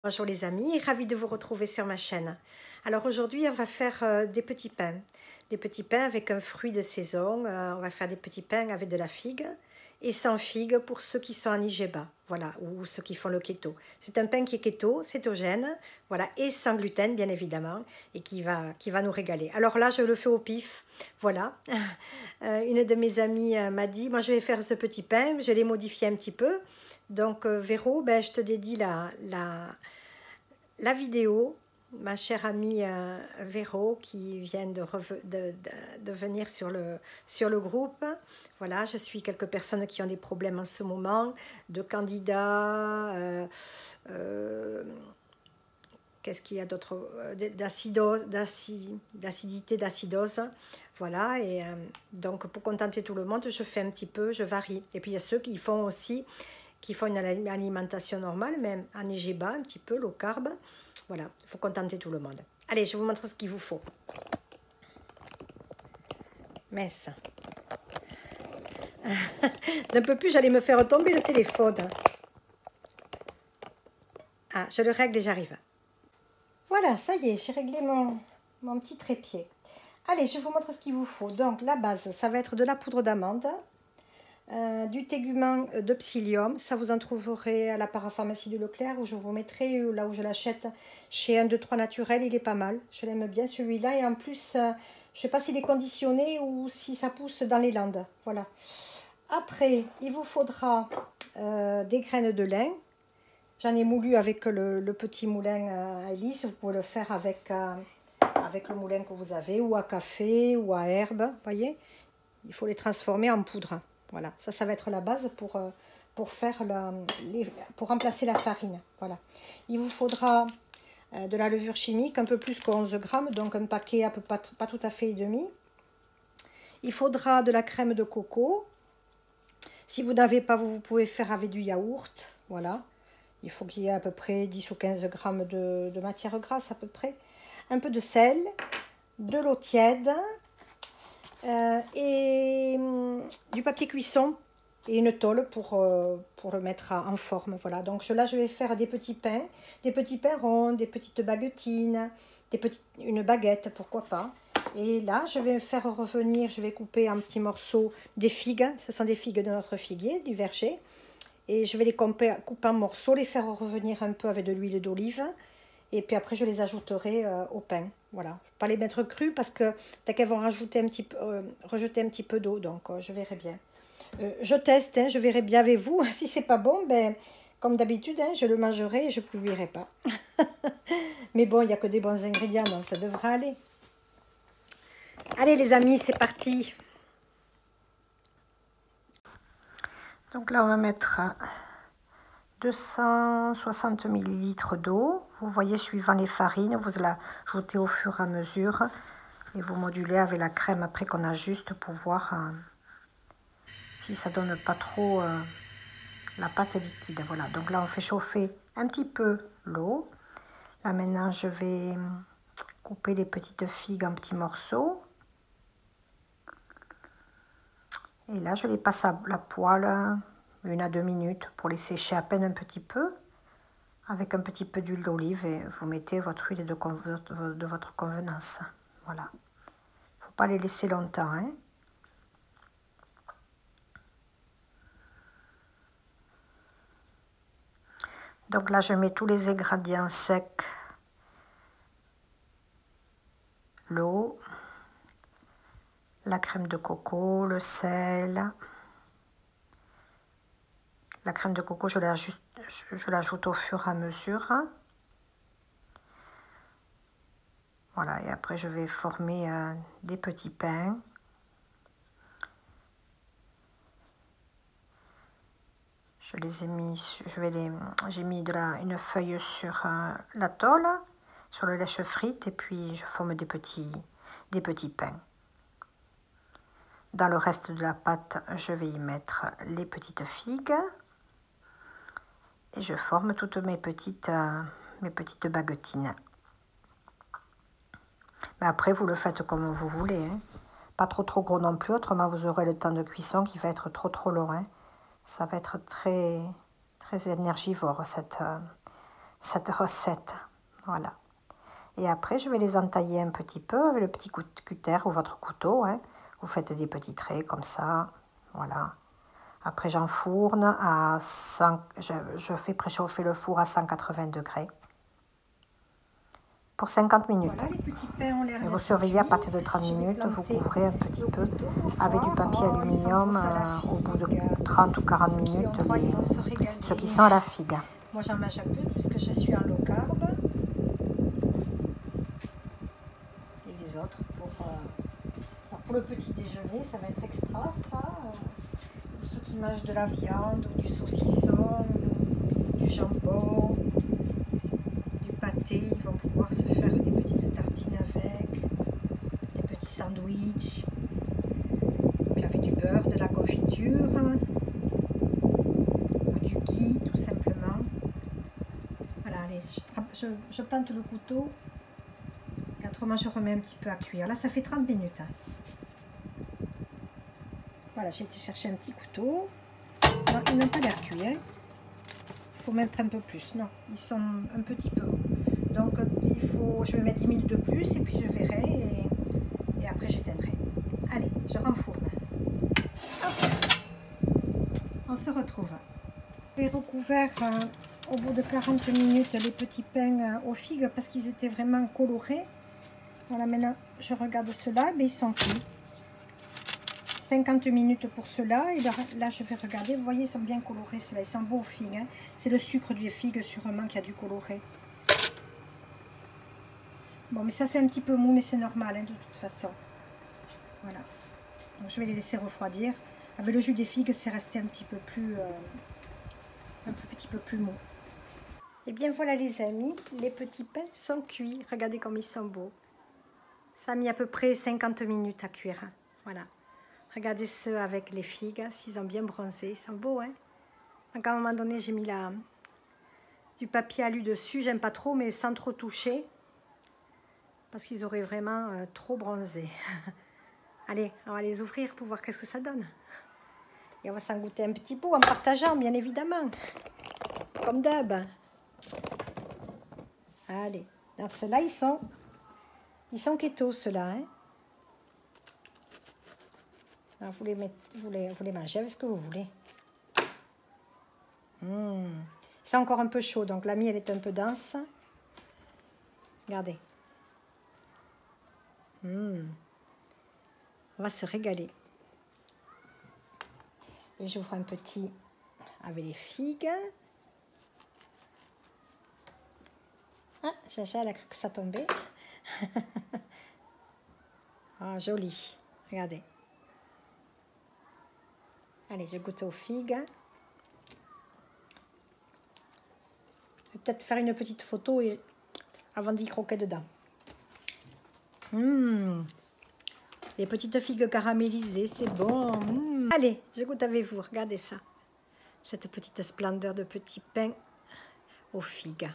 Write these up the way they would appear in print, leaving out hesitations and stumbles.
Bonjour les amis, ravie de vous retrouver sur ma chaîne. Alors aujourd'hui on va faire des petits pains. Des petits pains avec un fruit de saison. On va faire des petits pains avec de la figue et sans figue pour ceux qui sont en IGBA, voilà, ou ceux qui font le keto. C'est un pain qui est keto, cétogène, voilà, et sans gluten bien évidemment, et qui va nous régaler. Alors là je le fais au pif, voilà. Une de mes amies m'a dit, moi je vais faire ce petit pain, je l'ai modifié un petit peu. Donc Véro, ben, je te dédie la vidéo, ma chère amie Véro, qui vient de venir sur le groupe. Voilà, je suis quelques personnes qui ont des problèmes en ce moment, de candidats, qu'est-ce qu'il y a d'autre, d'acidité, d'acidose. Voilà, et donc pour contenter tout le monde, je fais un petit peu, je varie. Et puis il y a ceux qui font aussi, qui font une alimentation normale, même en IGBA, un petit peu, low carb. Voilà, il faut contenter tout le monde. Allez, je vous montre ce qu'il vous faut. Messe. D'un peu plus, j'allais me faire tomber le téléphone. Ah, je le règle et j'arrive. Voilà, ça y est, j'ai réglé mon petit trépied. Allez, je vous montre ce qu'il vous faut. Donc, la base, ça va être de la poudre d'amande, du tégument de psyllium. Ça, vous en trouverez à la parapharmacie de Leclerc, où je vous mettrai, là où je l'achète, chez 1, 2, 3 Naturel. Il est pas mal. Je l'aime bien, celui-là. Et en plus, je ne sais pas s'il est conditionné ou si ça pousse dans les Landes. Voilà. Après, il vous faudra des graines de lin. J'en ai moulu avec le petit moulin à hélice. Vous pouvez le faire avec le moulin que vous avez, ou à café, ou à herbe, voyez. Il faut les transformer en poudre. Voilà, ça va être la base pour faire pour remplacer la farine. Voilà. Il vous faudra de la levure chimique, un peu plus que 11 grammes, donc un paquet à peu pas tout à fait et demi. Il faudra de la crème de coco. Si vous n'avez pas, vous pouvez faire avec du yaourt. Voilà. Il faut qu'il y ait à peu près 10 ou 15 grammes de matière grasse à peu près. Un peu de sel, de l'eau tiède et du papier cuisson et une tôle pour le mettre en forme. Voilà. Donc là, je vais faire des petits pains ronds, des petites baguettines, une baguette, pourquoi pas. Et là, je vais faire revenir, je vais couper en petits morceaux des figues. Ce sont des figues de notre figuier, du verger. Et je vais les couper en morceaux, les faire revenir un peu avec de l'huile d'olive. Et puis après, je les ajouterai au pain. Voilà. Pas les mettre crus parce que dès qu'elles vont rejeter un petit peu d'eau. Donc, je verrai bien. Je teste, hein, je verrai bien avec vous. Si c'est pas bon, ben, comme d'habitude, hein, je le mangerai et je ne publierai pas. Mais bon, il n'y a que des bons ingrédients, donc ça devrait aller. Allez les amis, c'est parti. Donc là, on va mettre 260 ml d'eau. Vous voyez, suivant les farines, vous l'ajoutez au fur et à mesure. Et vous modulez avec la crème après qu'on ajuste pour voir si ça donne pas trop la pâte liquide. Voilà, donc là, on fait chauffer un petit peu l'eau. Là, maintenant, je vais couper les petites figues en petits morceaux. Et là, je les passe à la poêle 1 à 2 minutes pour les sécher à peine un petit peu. Avec un petit peu d'huile d'olive et vous mettez votre huile de votre convenance. Voilà. Il ne faut pas les laisser longtemps. Hein. Donc là, je mets tous les ingrédients secs. L'eau, la crème de coco, le sel. La crème de coco, je l'ajoute au fur et à mesure. Voilà, et après je vais former des petits pains. Je les ai mis, j'ai mis une feuille sur la tôle, sur le lèche-frite, et puis je forme des petits pains. Dans le reste de la pâte, je vais y mettre les petites figues. Et je forme toutes mes petites baguettines. Mais après, vous le faites comme vous voulez. Hein. Pas trop gros non plus, autrement vous aurez le temps de cuisson qui va être trop long. Hein. Ça va être très énergivore cette recette. Voilà. Et après, je vais les entailler un petit peu avec le petit cutter ou votre couteau. Hein. Vous faites des petits traits comme ça. Voilà. Après, j'enfourne à 100, je fais préchauffer le four à 180 degrés pour 50 minutes. Voilà, les petits pains ont l'air. Et vous surveillez à partir de 30 minutes, vous couvrez un petit peu avec du papier aluminium au bout de 30 ou 40 minutes ceux qui sont à la figue. Moi, j'en mange un peu puisque je suis en low carb. Et les autres pour le petit déjeuner, ça va être extra, ça. Pour ceux qui mangent de la viande, ou du saucisson, du jambon, du pâté, ils vont pouvoir se faire des petites tartines avec, des petits sandwichs, puis avec du beurre, de la confiture, ou du ghee, tout simplement. Voilà, allez, je plante le couteau, et autrement je remets un petit peu à cuire. Là, ça fait 30 minutes. Hein. Voilà, j'ai été chercher un petit couteau. Non, ils n'ont pas l'air cuits. Hein. Il faut mettre un peu plus. Non, ils sont un petit peu mous. Donc, je vais mettre 10 minutes de plus et puis je verrai. Et après, j'éteindrai. Allez, je renfourne. Hop. On se retrouve. J'ai recouvert au bout de 40 minutes les petits pains aux figues parce qu'ils étaient vraiment colorés. Voilà, maintenant, je regarde ceux-là, mais ils sont cuits. 50 minutes pour cela et là je vais regarder, vous voyez ils sont bien colorés ceux-là, ils sont beaux aux figues, hein. C'est le sucre des figues sûrement qui a dû colorer. Bon mais ça c'est un petit peu mou mais c'est normal hein, de toute façon. Voilà, donc je vais les laisser refroidir. Avec le jus des figues c'est resté un petit peu plus petit peu plus mou. Et bien voilà les amis, les petits pains sont cuits, regardez comme ils sont beaux. Ça a mis à peu près 50 minutes à cuire, hein. Voilà. Regardez ceux avec les figues, s'ils ont bien bronzé, ils sont beaux. Hein. Donc à un moment donné, j'ai mis du papier alu dessus, j'aime pas trop, mais sans trop toucher, parce qu'ils auraient vraiment trop bronzé. Allez, on va les ouvrir pour voir qu'est-ce que ça donne. Et on va s'en goûter un petit bout en partageant, bien évidemment, comme d'hab. Allez, donc ceux-là, ils sont keto, ceux-là, hein. Alors, vous les mangez avec ce que vous voulez. C'est encore un peu chaud, donc la mie elle est un peu dense. Regardez. On va se régaler. Et j'ouvre un petit avec les figues. Ah, Jaja, elle a cru que ça tombait. Ah, joli. Regardez. Allez, je goûte aux figues. Je vais peut-être faire une petite photo avant d'y croquer dedans. Les petites figues caramélisées, c'est bon. Allez, je goûte avec vous. Regardez ça. Cette petite splendeur de petits pains aux figues.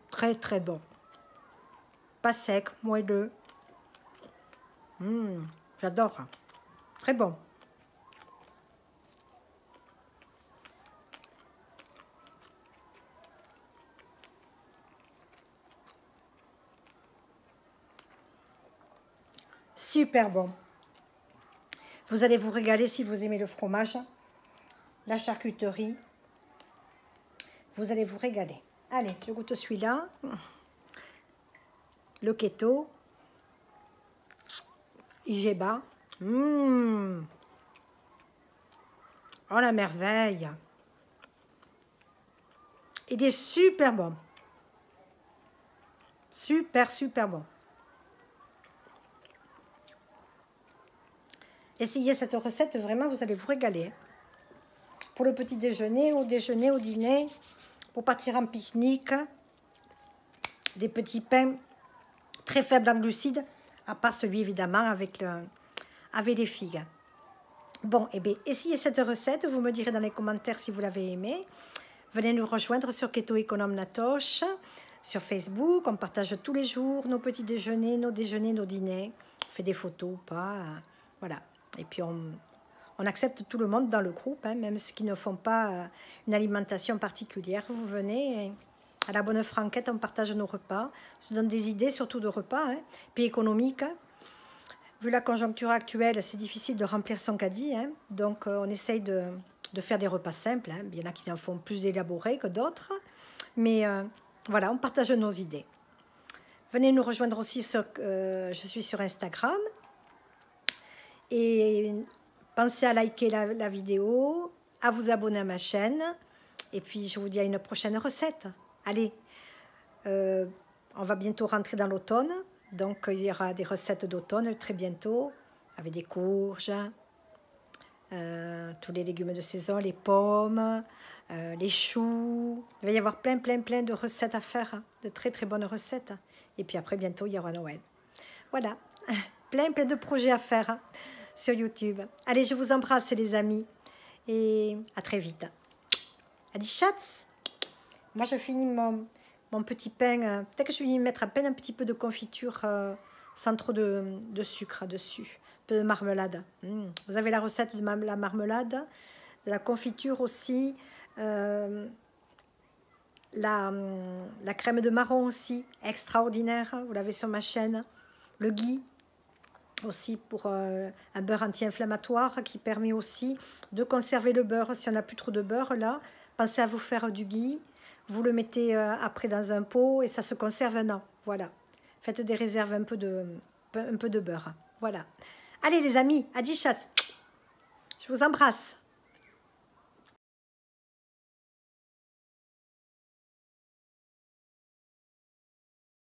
Très, très bon. Pas sec, moelleux. J'adore. Très bon. Super bon. Vous allez vous régaler si vous aimez le fromage, la charcuterie. Vous allez vous régaler. Allez, je goûte celui-là. Le keto. Igeba. Oh la merveille. Il est super bon. Super, super bon. Essayez cette recette, vraiment, vous allez vous régaler. Pour le petit déjeuner, au dîner, pour partir en pique-nique. Des petits pains très faibles en glucides, à part celui, évidemment, avec les figues. Bon, eh bien, essayez cette recette. Vous me direz dans les commentaires si vous l'avez aimée. Venez nous rejoindre sur Keto Économe Natoche, sur Facebook. On partage tous les jours nos petits déjeuners, nos dîners. On fait des photos ou pas. Voilà. Et puis, on On accepte tout le monde dans le groupe, hein, même ceux qui ne font pas une alimentation particulière. Vous venez et à la bonne franquette, on partage nos repas. On se donne des idées, surtout de repas, hein, puis économiques. Hein. Vu la conjoncture actuelle, c'est difficile de remplir son caddie. Hein, donc, on essaye de faire des repas simples. Hein. Il y en a qui en font plus élaborés que d'autres. Mais voilà, on partage nos idées. Venez nous rejoindre aussi, je suis sur Instagram. Et pensez à liker la vidéo, à vous abonner à ma chaîne. Et puis, je vous dis à une prochaine recette. Allez, on va bientôt rentrer dans l'automne. Donc, il y aura des recettes d'automne très bientôt, avec des courges, tous les légumes de saison, les pommes, les choux. Il va y avoir plein de recettes à faire, hein, de très bonnes recettes. Et puis après, bientôt, il y aura Noël. Voilà, plein de projets à faire hein, sur YouTube. Allez, je vous embrasse les amis et à très vite. Adi chats. Moi, je finis mon petit pain. Peut-être que je vais y mettre à peine un petit peu de confiture sans trop de sucre dessus. Un peu de marmelade. Vous avez la recette de la marmelade, de la confiture aussi. La crème de marron aussi, extraordinaire. Vous l'avez sur ma chaîne. Le ghee aussi pour un beurre anti-inflammatoire qui permet aussi de conserver le beurre. Si on n'a plus trop de beurre là, pensez à vous faire du ghee. Vous le mettez après dans un pot et ça se conserve un an. Voilà. Faites des réserves un peu de beurre. Voilà. Allez les amis, à 10 chats. Je vous embrasse.